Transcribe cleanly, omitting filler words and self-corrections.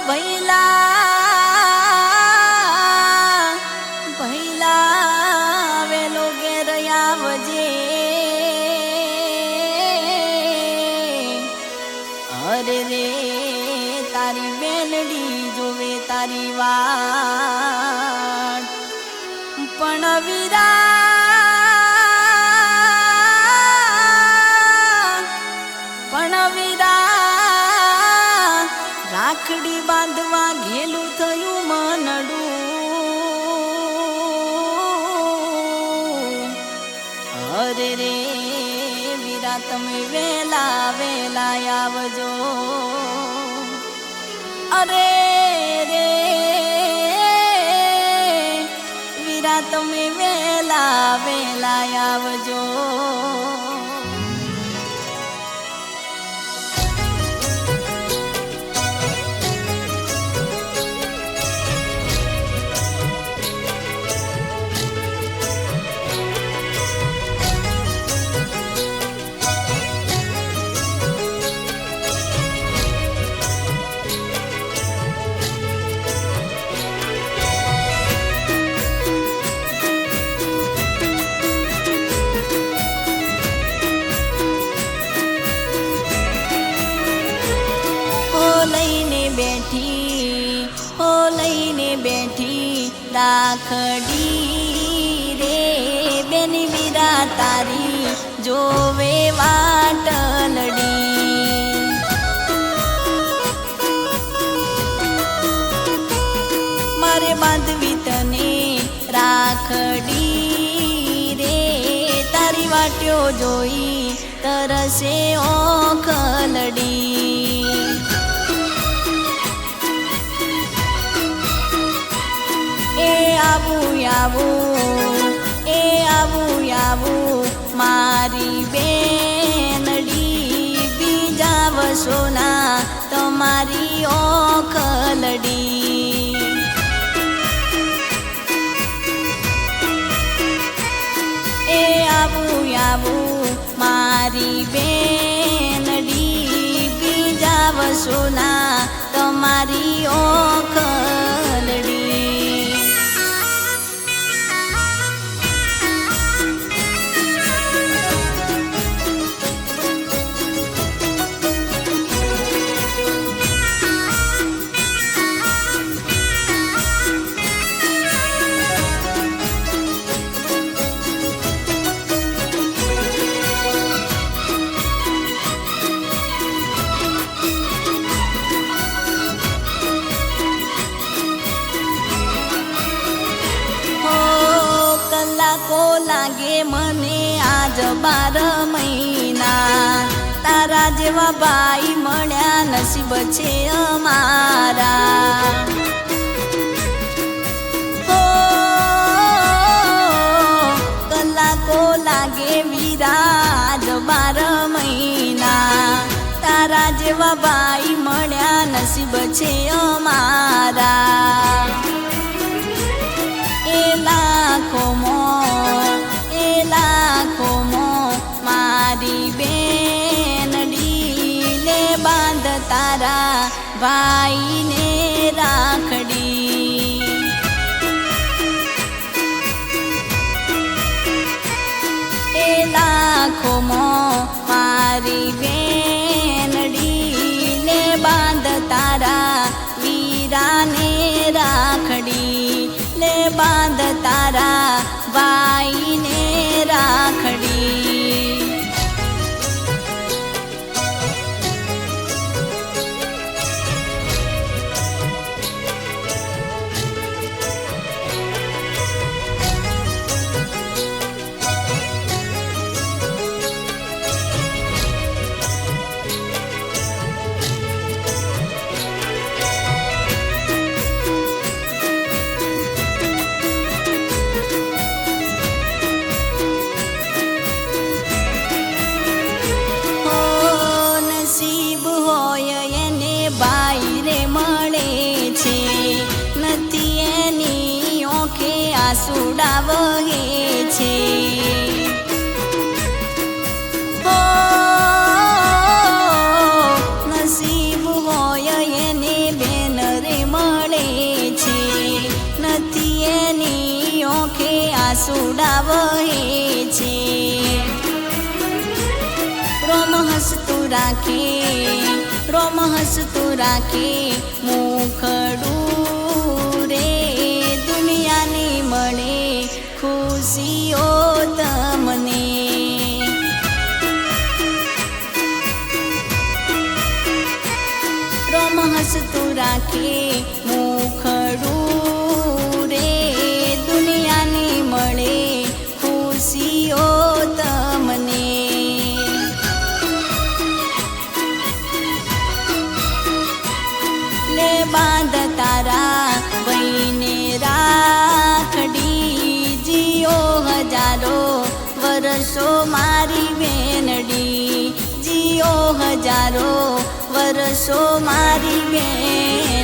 ભૈલા વેલો ઘેર આવજે. અરે રે તારી બેનડી જોવે તારી વાટ. પણ વીરા રાખડી બાંધવા ઘેલું થયું મનડું. અરે રે વીરા તમે વેલા વેલા આવજો. અરે રે વીરા તમે વેલા વેલા આવજો. લઈને બેઠી રાખડી રે બેન વીરા તારી જોવે વાટલડી. મારે બાંધવી તને રાખડી રે તારી વાટ્યો જોઈ તરસે ઓખલડી. આવું મારી બેનડી બીજા વસોના તમારી ઓખલડી. આવું મારી બેનડી બીજા વસોના તમારી ઓખલડી. લાગે મને આજ 12 મહિના તારા જેવા ભાઈ મળ્યા નસીબ છે અમારા. કલાકો લાગે વીરા આજ 12 મહિના તારા જેવા ભાઈ મળ્યા નસીબ છે અમારા. એ લાખોમાં મારી બેનડી લે બાંધ તારા ભાઈને રાખડી. એ લાખોમાં મારી બેનડી લે બાંધ તારા વીરાને રાખડી. લે બાંધ તારા ભાઈને રાખડી. આસુડા વહે છે. નસીબ હોય એને બેન રાખે રોમ હસતું રાખે મુખડું રે દુનિયાની મળે ખુશીઓ તમને રોમ હસતું રાખે મુખડું રે દુનિયાની મળે ખુશીઓ તમને લે બાંધ તારા બહીને રાખડી જીઓ હજારો વર્ષો મારી બેનડી જીઓ હજારો વર્ષો મારી બેન